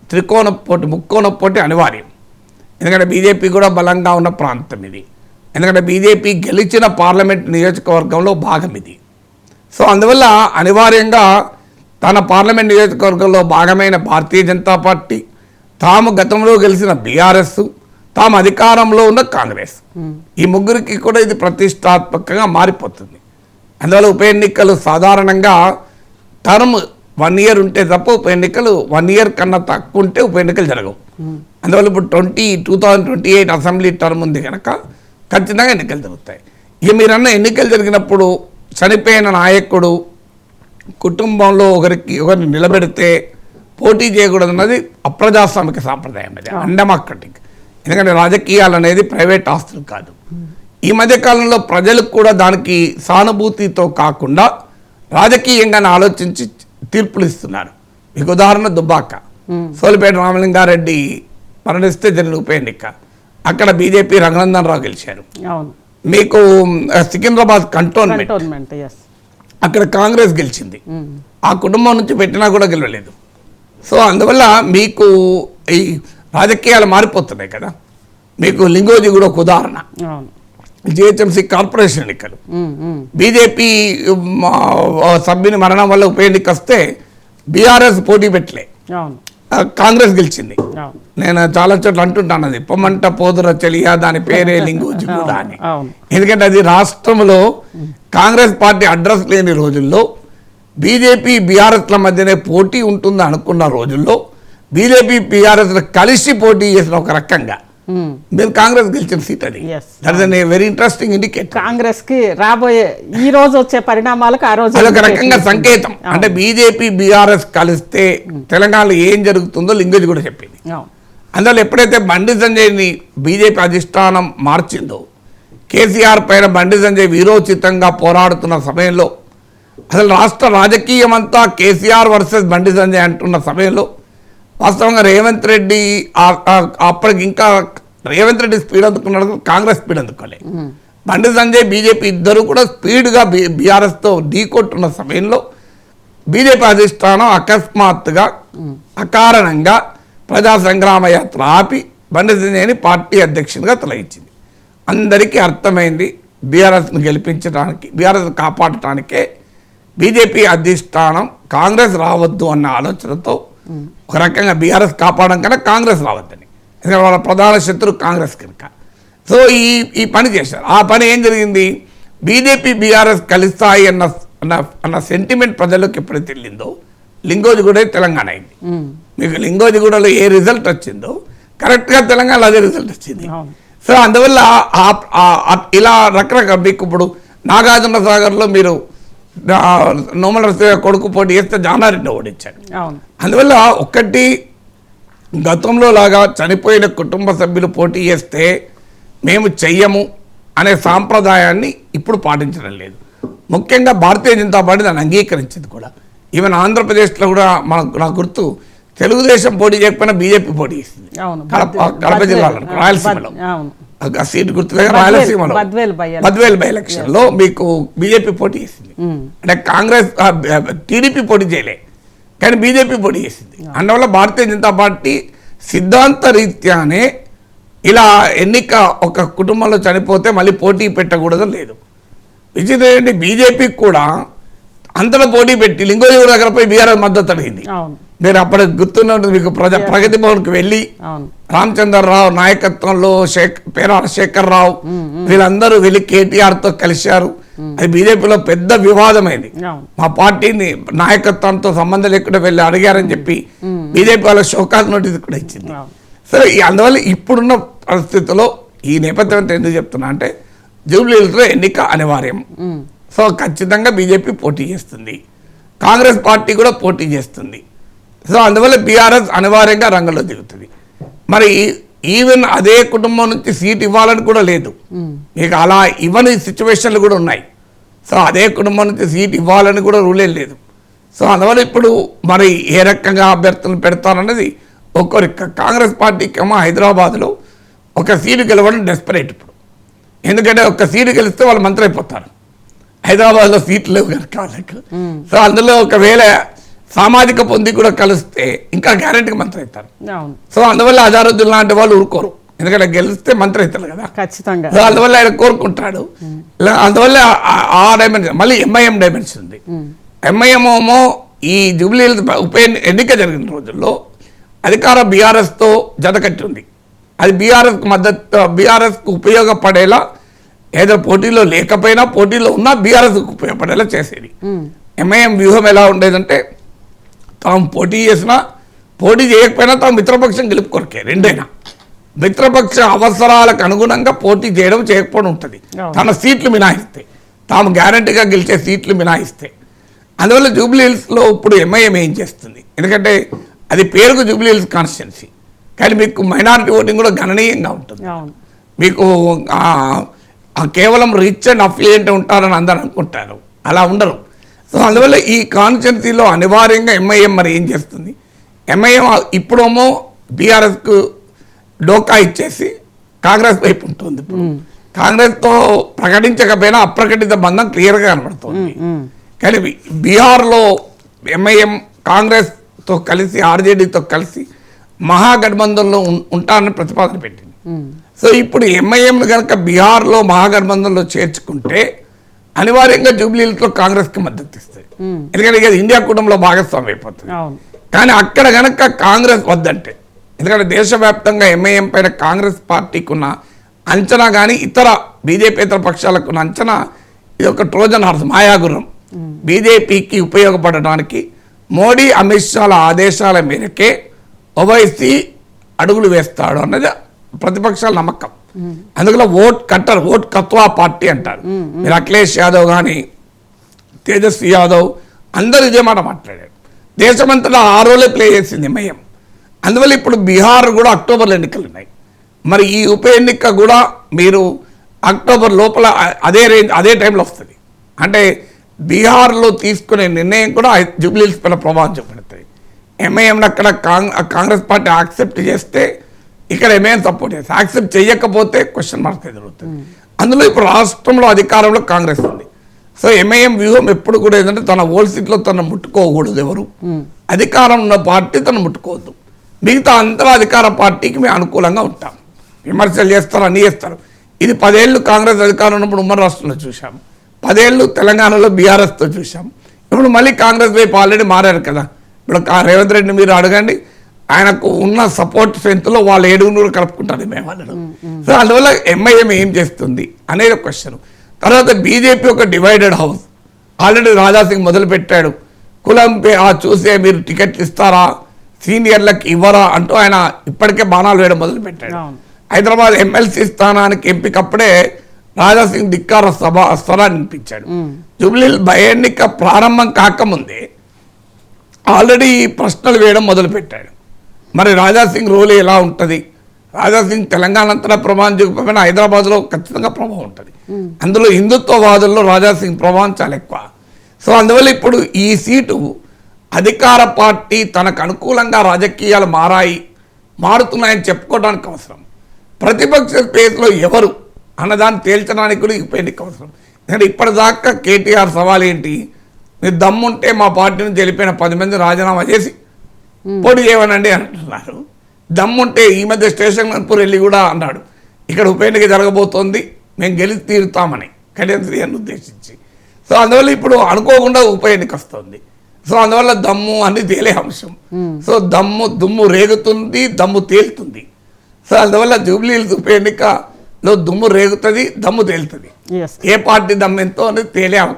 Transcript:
త్రికోణ పోటీ ముక్కోణ పోటీ అనివార్యం. ఎందుకంటే బీజేపీ కూడా బలంగా ఉన్న ప్రాంతం ఇది. ఎందుకంటే బీజేపీ గెలిచిన పార్లమెంట్ నియోజకవర్గంలో భాగం ఇది. సో అందువల్ల అనివార్యంగా తన పార్లమెంట్ నియోజకవర్గంలో భాగమైన భారతీయ జనతా పార్టీ, తాము గతంలో గెలిచిన బీఆర్ఎస్, తాము అధికారంలో ఉన్న కాంగ్రెస్, ఈ ముగ్గురికి కూడా ఇది ప్రతిష్టాత్మకంగా మారిపోతుంది. అందువల్ల ఉప ఎన్నికలు సాధారణంగా టర్మ్ 1 year ఉంటే తప్ప ఉప ఎన్నికలు 1 year కన్నా తక్కువ ఉంటే ఉప ఎన్నికలు జరగవు. అందువల్ల ఇప్పుడు 2028 అసెంబ్లీ టర్మ్ ఉంది కనుక ఖచ్చితంగా ఎన్నికలు జరుగుతాయి. ఇక మీరన్న ఎన్నికలు జరిగినప్పుడు చనిపోయిన నాయకుడు కుటుంబంలో ఒకరిని నిలబెడితే పోటీ చేయకూడదు అన్నది అప్రజాస్వామిక సాంప్రదాయం. అది అన్డెమోక్రటిక్. ఎందుకంటే రాజకీయాలు అనేది ప్రైవేట్ ఆస్తులు కాదు. ఈ మధ్యకాలంలో ప్రజలకు కూడా దానికి సానుభూతితో కాకుండా రాజకీయంగా ఆలోచించి తీర్పులు ఇస్తున్నారు. మీకు ఉదాహరణ దుబ్బాక, సోలిపేట రామలింగారెడ్డి మరణిస్తే జరిగిన ఉప ఎన్నిక, అక్కడ బీజేపీ రఘునందన్ రావు గెలిచారు. మీకు సికింద్రాబాద్ కంటోన్మెంట్ అక్కడ కాంగ్రెస్ గెలిచింది. ఆ కుటుంబం నుంచి పెట్టినా కూడా గెలవలేదు. సో అందువల్ల మీకు ఈ రాజకీయాలు మారిపోతున్నాయి కదా. మీకు లింగోజీ కూడా ఒక ఉదాహరణ. జిహెచ్ఎంసీ కార్పొరేషన్ ఎన్నికలు బీజేపీ సభ్యుని మరణం వల్ల ఉప ఎన్నిక వస్తే బీఆర్ఎస్ పోటీ పెట్టలే, కాంగ్రెస్ గెలిచింది. నేను చాలా చోట్ల అంటుంటాను, అది పొమ్మంట పోదుర చెలియా దాని పేరే లింగోజీ కూడా అని. ఎందుకంటే అది రాష్ట్రంలో కాంగ్రెస్ పార్టీ అడ్రస్ లేని రోజుల్లో, బీజేపీ బీఆర్ఎస్ల మధ్యనే పోటీ ఉంటుంది అనుకున్న రోజుల్లో బీజేపీ బీఆర్ఎస్ కలిసి పోటీ చేసిన ఒక రకంగా మీరు కాంగ్రెస్ గెలిచిన సీట్ అది. That is a very interesting indicator. Congress కి రాబోయే ఈ రోజు వచ్చే పరిణామాలకు ఆ రోజు అదొక రకంగా సంకేతం. అంటే బీజేపీ బీఆర్ఎస్ కలిస్తే తెలంగాణలో ఏం జరుగుతుందో లింగోజీ కూడా చెప్పింది. అందువల్ల ఎప్పుడైతే బండి సంజయ్ని బీజేపీ అధిష్టానం మార్చిందో, కేసీఆర్ పైన బండి సంజయ్ వీరోచితంగా పోరాడుతున్న సమయంలో, అసలు రాష్ట్ర రాజకీయం అంతా కేసీఆర్ వర్సెస్ బండి సంజయ్ అంటున్న సమయంలో వాస్తవంగా రేవంత్ రెడ్డి అప్పటికి ఇంకా రేవంత్ రెడ్డి స్పీడ్ అందుకున్నాడు, కాంగ్రెస్ స్పీడ్ అందుకోలే. బండి సంజయ్ బీజేపీ ఇద్దరు కూడా స్పీడ్గా బీఆర్ఎస్తో ఢీకొట్టున్న సమయంలో బీజేపీ అధిష్టానం అకస్మాత్తుగా అకారణంగా ప్రజా సంగ్రామ యాత్ర ఆపి బండి సంజయ్ని పార్టీ అధ్యక్షునిగా తొలగించింది. అందరికీ అర్థమైంది బీఆర్ఎస్ను గెలిపించడానికి, బీఆర్ఎస్ కాపాడటానికే బీజేపీ అధిష్టానం కాంగ్రెస్ రావద్దు అన్న ఆలోచనతో ఒక రకంగా బీఆర్ఎస్ కాపాడడం కన్నా కాంగ్రెస్ రావద్దని, ఎందుకంటే వాళ్ళ ప్రధాన శత్రువు కాంగ్రెస్ కనుక. సో ఈ పని చేశారు. ఆ పని ఏం జరిగింది, బీజేపీ బీఆర్ఎస్ కలుస్తాయి అన్న సెంటిమెంట్ ప్రజలకు ఎప్పుడైతే వెళ్ళిందో లింగోజిగూడ తెలంగాణ అయింది. మీకు లింగోజిగూడలో ఏ రిజల్ట్ వచ్చిందో కరెక్ట్గా తెలంగాణలో అదే రిజల్ట్ వచ్చింది. సో అందువల్ల ఇలా రకరకాల మీకు ఇప్పుడు నాగార్జున సాగర్లో మీరు నోమల కొడుకు పోటీ చేస్తే జానారెడ్డి ఓడించాడు. అందువల్ల ఒకటి గతంలో లాగా చనిపోయిన కుటుంబ సభ్యులు పోటీ చేస్తే మేము చెయ్యము అనే సాంప్రదాయాన్ని ఇప్పుడు పాటించడం లేదు. ముఖ్యంగా భారతీయ జనతా పార్టీ దాన్ని అంగీకరించింది కూడా. ఈవెన్ ఆంధ్రప్రదేశ్లో కూడా నాకు గుర్తు తెలుగుదేశం పోటీ చేయకపోయినా బీజేపీ పోటీ చేసింది కడప జిల్లాలో, రాయలసీమలో సీటు గుర్తుగా రాయలసీమలో బద్వేల్ బై ఎలక్షన్ లో మీకు బీజేపీ పోటీ చేసింది. అంటే కాంగ్రెస్ టీడీపీ పోటీ చేయలే, కానీ బీజేపీ పోటీ చేసింది. అందువల్ల భారతీయ జనతా పార్టీ సిద్ధాంత రీత్యానే ఇలా ఎన్నిక ఒక కుటుంబంలో చనిపోతే మళ్ళీ పోటీ పెట్టకూడదు లేదు. విచిత్రం ఏంటి, బీజేపీకి కూడా అంతలో పోటీ పెట్టి లింగోజిగూడ దగ్గరపై బీఆర్ఎస్ మద్దతు అడిగింది. మీరు అప్పటికి గుర్తున్నట్టు మీకు ప్రగతి భవన్కి వెళ్ళి రామచంద్రరావు నాయకత్వంలో పేరాల శేఖర్ రావు వీళ్ళందరూ వెళ్ళి కేటీఆర్తో కలిశారు. అది బీజేపీలో పెద్ద వివాదమైంది. మా పార్టీని నాయకత్వంతో సంబంధం లేకుండా వెళ్ళి అడిగారని చెప్పి బీజేపీ వాళ్ళ షోకాజ్ నోటీస్ కూడా ఇచ్చింది. సో అందువల్ల ఇప్పుడున్న పరిస్థితుల్లో ఈ నేపథ్యం ఎందుకు చెప్తున్నా అంటే జూబ్లీహిల్స్లో ఎన్నిక అనివార్యం. సో ఖచ్చితంగా బీజేపీ పోటీ చేస్తుంది, కాంగ్రెస్ పార్టీ కూడా పోటీ చేస్తుంది. సో అందువల్ల బీఆర్ఎస్ అనివార్యంగా రంగంలో దిగుతుంది. మరి ఈవెన్ అదే కుటుంబం నుంచి సీట్ ఇవ్వాలని కూడా లేదు, మీకు అలా ఇవ్వని సిచ్యువేషన్లు కూడా ఉన్నాయి. సో అదే కుటుంబం నుంచి సీట్ ఇవ్వాలని కూడా రూలే లేదు. సో అందువల్ల ఇప్పుడు మరి ఏ రకంగా అభ్యర్థులను పెడతారన్నది ఒక్కొరి కాంగ్రెస్ పార్టీకి ఏమో హైదరాబాద్లో ఒక సీటు గెలవడం డెస్పరేట్ ఇప్పుడు. ఎందుకంటే ఒక సీటు గెలిస్తే వాళ్ళు మంత్రి అయిపోతారు, హైదరాబాద్లో సీట్లు లేవు కనుక. సో అందులో ఒకవేళ సామాజిక పొంది కూడా కలిస్తే ఇంకా గ్యారెంటీగా మంత్రి అవుతారు. అవును, సో అందువల్ల అజారుద్దీన్ లాంటి వాళ్ళు ఊరుకోరు, ఎందుకంటే గెలిస్తే మంత్రి అవుతారు కదా, ఖచ్చితంగా. సో అందువల్ల ఆయన కోరుకుంటాడు. అందువల్ల ఆ డైమెన్షన్ మళ్ళీ ఎంఐఎం డైమెన్షన్ ఉంది. ఎంఐఎం ఏమో ఈ జూబ్లీ ఉప ఎన్నిక జరిగిన రోజుల్లో అధికార బీఆర్ఎస్తో జతకట్టి ఉంది. అది బీఆర్ఎస్కు మద్దతు, బీఆర్ఎస్కు ఉపయోగపడేలా ఏదో పోటీలో లేకపోయినా పోటీలో ఉన్నా బీఆర్ఎస్కు ఉపయోగపడేలా చేసేది. ఎంఐఎం వ్యూహం ఎలా ఉండేదంటే తాము పోటీ చేసినా పోటీ చేయకపోయినా తాము మిత్రపక్షం గెలుపు కొరకే, రెండైనా మిత్రపక్ష అవసరాలకు అనుగుణంగా పోటీ చేయడం చేయకపోవడం ఉంటుంది. తన సీట్లు మినాయిస్తే, తాము గ్యారంటీగా గెలిచే సీట్లు మినాయిస్తే. అందువల్ల జూబ్లీ హిల్స్లో ఇప్పుడు ఎంఐఎం ఏం చేస్తుంది, ఎందుకంటే అది పేరుకు జూబ్లీ హిల్స్ కాన్స్టిట్యున్సీ, కానీ మీకు మైనారిటీ ఓటింగ్ కూడా గణనీయంగా ఉంటుంది. మీకు కేవలం రిచ్ అండ్ అఫిలియంట్ ఉంటారని అందరూ అనుకుంటారు, అలా ఉండరు. సో అందువల్ల ఈ కాన్స్టిట్యున్సీలో అనివార్యంగా ఎంఐఎం మరి ఏం చేస్తుంది, ఎంఐఎం ఇప్పుడేమో బీఆర్ఎస్కు డోకా ఇచ్చేసి కాంగ్రెస్ వైపు ఉంటుంది. ఇప్పుడు కాంగ్రెస్తో ప్రకటించకపోయినా అప్రకటిత బంధం క్లియర్గా కనబడుతుంది. కానీ బీహార్లో ఎంఐఎం కాంగ్రెస్తో కలిసి ఆర్జేడీతో కలిసి మహాగఠబంధన్లో ఉంటానని ప్రతిపాదన పెట్టింది. సో ఇప్పుడు ఎంఐఎం కనుక బీహార్లో మహాగఠబంధన్లో చేర్చుకుంటే అనివార్యంగా జూబ్లీ హిల్స్లో కాంగ్రెస్కి మద్దతు ఇస్తుంది, ఎందుకంటే ఇక ఇండియా కూటమిలో భాగస్వామి అయిపోతుంది. కానీ అక్కడ కనుక కాంగ్రెస్ వద్దంటే, ఎందుకంటే దేశవ్యాప్తంగా ఎంఐఎం పైన కాంగ్రెస్ పార్టీకి ఉన్న అంచనా కానీ ఇతర బీజేపీ ఇతర పక్షాలకు ఉన్న అంచనా ఇది ఒక ట్రోజన్ హార్స్, మాయాగుర్రం. బీజేపీకి ఉపయోగపడడానికి మోడీ అమిత్ షాల ఆదేశాల మేరకే ఓవైసీ అడుగులు వేస్తాడు అన్నది ప్రతిపక్షాల నమ్మకం. అందుకని vote cutter, vote Katwa party అంటారు. మీరు అఖిలేష్ యాదవ్ కానీ తేజస్వి యాదవ్ అందరూ ఇదే మాట మాట్లాడారు. దేశమంతటా ఆ రోలే ప్లే చేసింది ఎంఐఎం. అందువల్ల ఇప్పుడు బీహార్ కూడా అక్టోబర్లో ఎన్నికలు ఉన్నాయి. మరి ఈ ఉప ఎన్నిక కూడా మీరు అక్టోబర్ లోపల అదే టైంలో వస్తుంది. అంటే బీహార్లో తీసుకునే నిర్ణయం కూడా జూబ్లీ హిల్స్ పైన ప్రభావం చూపెడుతుంది. ఎంఐఎంని అక్కడ కాంగ్రెస్ పార్టీ యాక్సెప్ట్ చేస్తే ఇక్కడ ఎంఐఎం సపోర్ట్ చేస్తుంది, యాక్సెప్ట్ చేయకపోతే క్వశ్చన్ మార్క్ ఎదురవుతుంది. అందులో ఇప్పుడు రాష్ట్రంలో అధికారంలో కాంగ్రెస్ ఉంది. సో ఎంఐఎం వ్యూహం ఎప్పుడు కూడా ఏంటంటే తన ఓల్డ్ సీట్లో తను ముట్టుకోకూడదు, ఎవరు అధికారం ఉన్న పార్టీ తను ముట్టుకోవద్దు, మిగతా అంతర అధికార పార్టీకి మేము అనుకూలంగా ఉంటాం. విమర్శలు చేస్తారు, అన్నీ చేస్తారు. ఇది 10 ఏళ్ళు కాంగ్రెస్ అధికారం ఉన్నప్పుడు ఉమ్మడి రాష్ట్రంలో చూసాం, 10 ఏళ్ళు తెలంగాణలో బీఆర్ఎస్తో చూసాం. ఇప్పుడు మళ్ళీ కాంగ్రెస్ వైపు ఆల్రెడీ మారారు కదా. ఇప్పుడు రేవంత్ రెడ్డిని మీరు అడగండి, ఆయనకు ఉన్న సపోర్ట్ స్ట్రెంత్లో వాళ్ళు 7 కలుపుకుంటారు మేము వాళ్ళు. సో అందువల్ల ఎంఐఎం ఏం చేస్తుంది అనేది క్వశ్చన్. తర్వాత బీజేపీ ఒక డివైడెడ్ హౌస్, ఆల్రెడీ రాజాసింగ్ మొదలు పెట్టాడు. కులం చూసే మీరు టికెట్లు ఇస్తారా, సీనియర్లకు ఇవ్వరా అంటూ ఆయన ఇప్పటికే బాణాలు వేయడం మొదలు పెట్టాడు. హైదరాబాద్ ఎమ్మెల్సీ స్థానానికి ఎంపికప్పుడే రాజాసింగ్ ధిక్కార స్వరాన్ని వినిపించాడు. జూబ్లీ బై ఎన్నిక ప్రారంభం కాకముందే ఆల్రెడీ ప్రశ్నలు వేయడం మొదలుపెట్టాడు. మరి రాజాసింగ్ రోల్ ఎలా ఉంటుంది, రాజాసింగ్ తెలంగాణ అంతటా ప్రభావం చూపకపోయినా హైదరాబాద్లో ఖచ్చితంగా ప్రభావం ఉంటుంది. అందులో హిందుత్వవాదుల్లో రాజాసింగ్ ప్రభావం చాలా ఎక్కువ. సో అందువల్ల ఇప్పుడు ఈ సీటు అధికార పార్టీ తనకు అనుకూలంగా రాజకీయాలు మారుతున్నాయని చెప్పుకోవడానికి అవసరం, ప్రతిపక్ష స్పేస్లో ఎవరు అన్నదాన్ని తేల్చడానికి కూడా ఉప ఎన్నిక అవసరం. ఎందుకంటే ఇప్పటిదాకా కేటీఆర్ సవాల్ ఏంటి, మీరు దమ్ముంటే మా పార్టీని గెలిపిన 10 మంది రాజీనామా చేసి పోటీ చేయమనండి అంటున్నారు. దమ్ముంటే ఈ మధ్య స్టేషన్ కన్పూర్ వెళ్ళి కూడా అన్నాడు, ఇక్కడ ఉప ఎన్నిక జరగబోతోంది, మేము గెలిచి తీరుతామని కళ్యాణ్ ఉద్దేశించి. సో అందువల్ల ఇప్పుడు అనుకోకుండా ఉప ఎన్నిక వస్తుంది. సో అందువల్ల దమ్ము అని తేలే అంశం. సో దుమ్ము రేగుతుంది, దమ్ము తేలుతుంది. సో అందువల్ల జూబ్లీ హిల్స్ ఉప ఎన్నికలో దుమ్ము రేగుతుంది, దమ్ము తేలుతుంది. ఏ పార్టీ దమ్ము ఎంతో అనేది తేలే